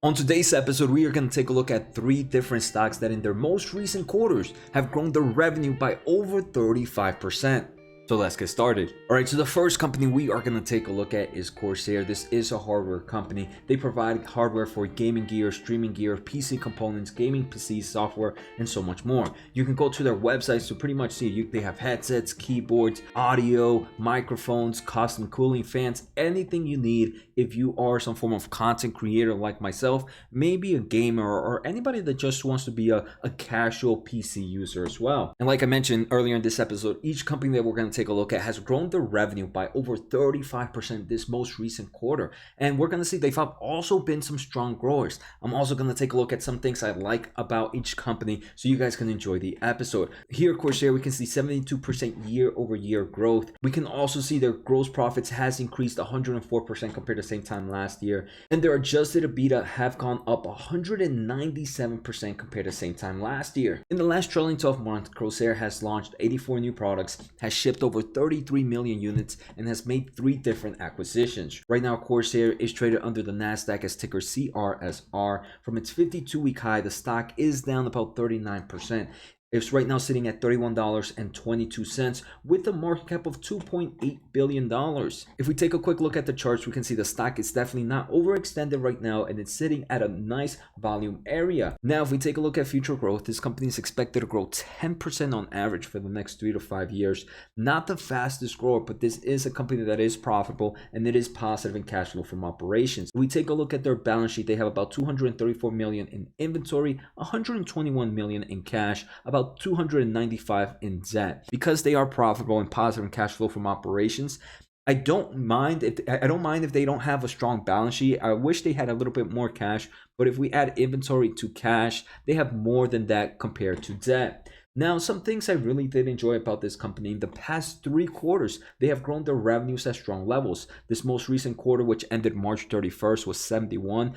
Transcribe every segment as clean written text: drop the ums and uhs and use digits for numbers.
On today's episode, we are going to take a look at 3 different stocks that in their most recent quarters have grown their revenue by over 35%. So let's get started. Alright, so the first company we are going to take a look at is Corsair. This is a hardware company. They provide hardware for gaming gear, streaming gear, PC components, gaming PCs, software, and so much more. You can go to their websites to pretty much see they have headsets, keyboards, audio, microphones, custom cooling fans, anything you need if you are some form of content creator like myself, maybe a gamer, or anybody that just wants to be a casual PC user as well. And like I mentioned earlier in this episode, each company that we're going to take a look at has grown their revenue by over 35% this most recent quarter, and we're going to see they've also been some strong growers. I'm also going to take a look at some things I like about each company so you guys can enjoy the episode. Here at Corsair, we can see 72% year-over-year growth. We can also see their gross profits has increased 104% compared to the same time last year, and their adjusted EBITDA have gone up 197% compared to the same time last year. In the last trailing 12 months, Corsair has launched 84 new products, has shipped over 33 million units, and has made 3 different acquisitions. Right now, Corsair is traded under the Nasdaq as ticker CRSR. From its 52-week high, the stock is down about 39%. It's right now sitting at $31.22 with a market cap of $2.8 billion. If we take a quick look at the charts, we can see the stock is definitely not overextended right now, and it's sitting at a nice volume area. Now, if we take a look at future growth, this company is expected to grow 10% on average for the next 3 to 5 years. Not the fastest grower, but this is a company that is profitable and it is positive in cash flow from operations. If we take a look at their balance sheet, they have about $234 million in inventory, $121 million in cash, about $295 in debt. Because they are profitable and positive in cash flow from operations, I don't mind if they don't have a strong balance sheet. I wish they had a little bit more cash, but if we add inventory to cash, they have more than that compared to debt. Now, some things I really did enjoy about this company: in the past 3 quarters, they have grown their revenues at strong levels. This most recent quarter, which ended March 31st, was 71%.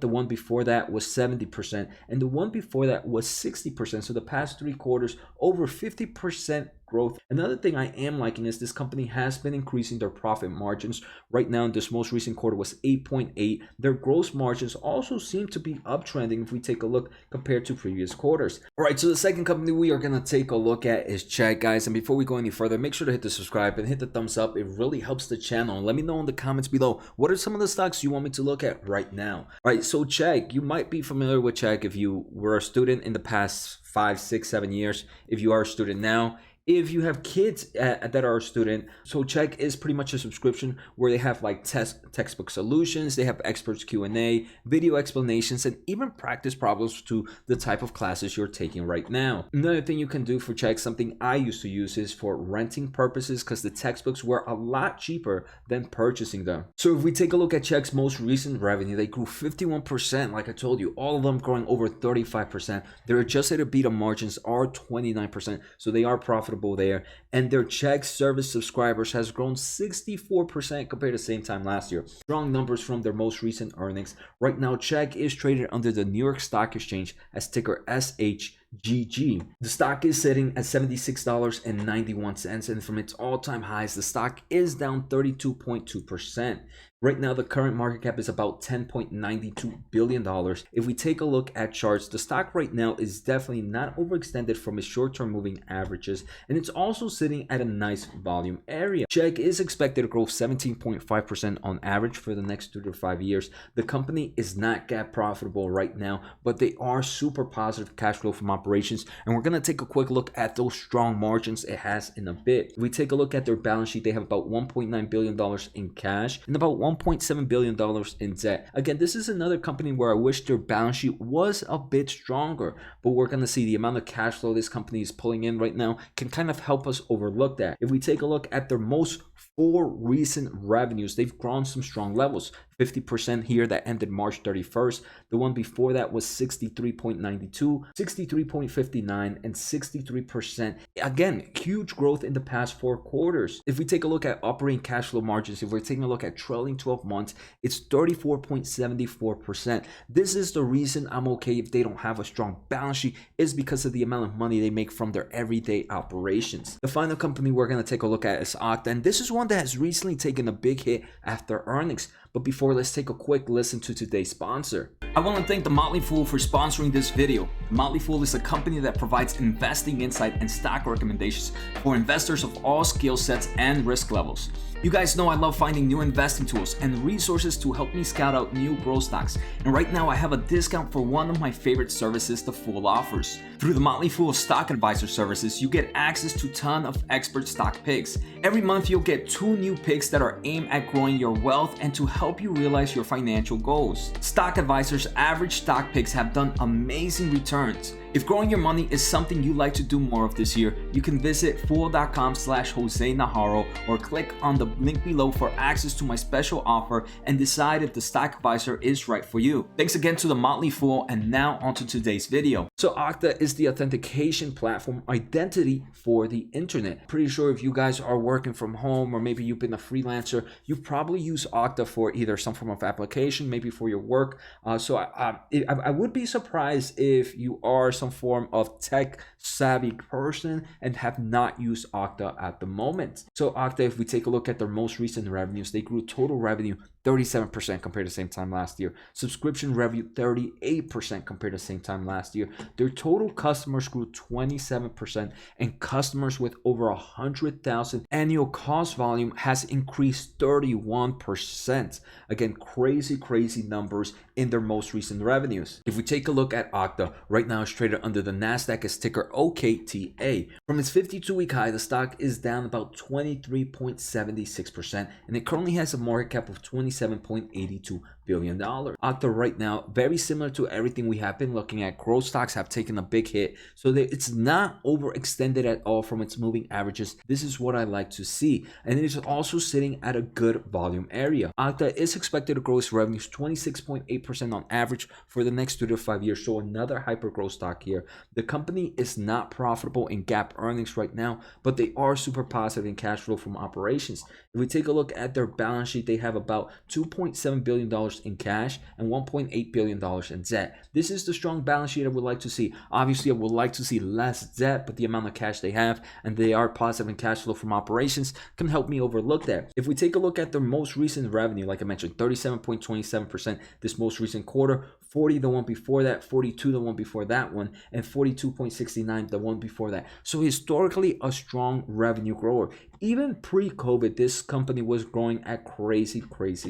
The one before that was 70%. And the one before that was 60%. So the past 3 quarters, over 50% growth. Another thing I am liking is this company has been increasing their profit margins. Right now, in this most recent quarter was 8.8. Their gross margins also seem to be uptrending if we take a look compared to previous quarters. All right, so the second company we are going to take a look at is Chegg, guys. And before we go any further, make sure to hit the subscribe and hit the thumbs up. It really helps the channel. And let me know in the comments below, what are some of the stocks you want me to look at right now? All right, so Chegg, you might be familiar with Chegg if you were a student in the past 5, 6, 7 years. If you are a student now, if you have kids that are a student, so Chegg is pretty much a subscription where they have like textbook solutions, they have experts Q&A, video explanations, and even practice problems to the type of classes you're taking right now. Another thing you can do for Chegg, something I used to use, is for renting purposes, because the textbooks were a lot cheaper than purchasing them. So if we take a look at Chegg's most recent revenue, they grew 51%. Like I told you, all of them growing over 35%. Their adjusted EBITDA margins are 29%, so they are profitable there, and their Chegg service subscribers has grown 64% compared to the same time last year. Strong numbers from their most recent earnings. Right now, Chegg is traded under the New York Stock Exchange as ticker CHGG. The stock is sitting at $76.91, and from its all-time highs, the stock is down 32.2%. Right now, the current market cap is about $10.92 billion. If we take a look at charts, the stock right now is definitely not overextended from its short-term moving averages, and it's also sitting at a nice volume area. Chegg is expected to grow 17.5% on average for the next 2 to 5 years. The company is not GAAP profitable right now, but they are super positive cash flow from operations, and we're going to take a quick look at those strong margins it has in a bit. If we take a look at their balance sheet, they have about $1.9 billion in cash and about $1.7 billion in debt. Again, this is another company where I wish their balance sheet was a bit stronger, but we're going to see the amount of cash flow this company is pulling in right now can kind of help us overlook that. If we take a look at their most 4 recent revenues, they've grown some strong levels. 50% here that ended March 31st. The one before that was 63.92, 63.59, and 63%. Again, huge growth in the past 4 quarters. If we take a look at operating cash flow margins, if we're taking a look at trailing 12 months, it's 34.74%. This is the reason I'm okay if they don't have a strong balance sheet, is because of the amount of money they make from their everyday operations. The final company we're going to take a look at is Okta, and this is is one that has recently taken a big hit after earnings. But before, let's take a quick listen to today's sponsor. I want to thank The Motley Fool for sponsoring this video. The Motley Fool is a company that provides investing insight and stock recommendations for investors of all skill sets and risk levels. You guys know I love finding new investing tools and resources to help me scout out new growth stocks. And right now I have a discount for one of my favorite services the Fool offers. Through the Motley Fool Stock Advisor services, you get access to a ton of expert stock picks. Every month you'll get 2 new picks that are aimed at growing your wealth and to help you realize your financial goals. Stock Advisor's average stock picks have done amazing returns. If growing your money is something you'd like to do more of this year, you can visit fool.com/Jose Najarro or click on the link below for access to my special offer and decide if the stock advisor is right for you. Thanks again to the Motley Fool, and now onto today's video. So Okta is the authentication platform identity for the internet. Pretty sure if you guys are working from home or maybe you've been a freelancer, you probably use Okta for either some form of application, maybe for your work. I would be surprised if you are some form of tech savvy person and have not used Okta at the moment. So Okta, if we take a look at their most recent revenues, they grew total revenue 37% compared to the same time last year. Subscription revenue 38% compared to the same time last year. Their total customers grew 27%, and customers with over 100,000 annual cost volume has increased 31%. Again, crazy numbers in their most recent revenues. If we take a look at Okta, right now it's traded under the Nasdaq as ticker OKTA. From its 52-week high, the stock is down about 23.76%, and it currently has a market cap of $27.82 billion. Okta right now, very similar to everything we have been looking at, growth stocks have taken a big hit, so that it's not overextended at all from its moving averages. This is what I like to see, and it is also sitting at a good volume area. Okta is expected to grow its revenues 26.8% on average for the next 2 to 5 years, so another hyper growth stock here. The company is not profitable in GAAP earnings right now, but they are super positive in cash flow from operations. If we take a look at their balance sheet, they have about $2.7 billion in cash and $1.8 billion in debt. This is the strong balance sheet I would like to see. Obviously, I would like to see less debt, but the amount of cash they have and they are positive in cash flow from operations can help me overlook that. If we take a look at their most recent revenue, like I mentioned, 37.27% this most recent quarter, 40 the one before that, 42 the one before that one, and 42.69 the one before that. So historically a strong revenue grower. Even pre-COVID, this company was growing at crazy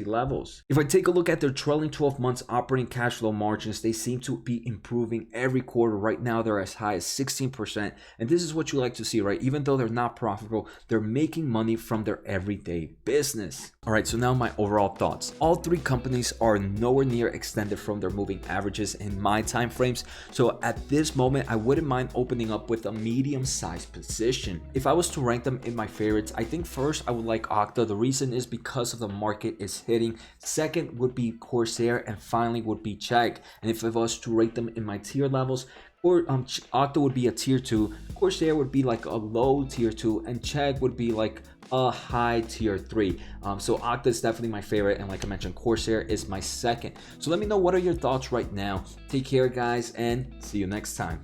levels. If I take a look at their trailing 12 months operating cash flow margins, they seem to be improving every quarter. Right now, they're as high as 16%. And this is what you like to see, right? Even though they're not profitable, they're making money from their everyday business. All right, so now my overall thoughts. All 3 companies are nowhere near extended from their moving averages in my time frames. So at this moment, I wouldn't mind opening up with a medium-sized position. If I was to rank them in my favorites, I think first I would like Okta. The reason is because of the market is hitting. Second would be Corsair, and finally would be Chegg. And if I was to rate them in my tier levels, or Okta would be a tier 2, Corsair would be like a low tier 2, and Chegg would be like a high tier 3. So Okta is definitely my favorite, and like I mentioned, Corsair is my second. So let me know, what are your thoughts right now? Take care, guys, and see you next time.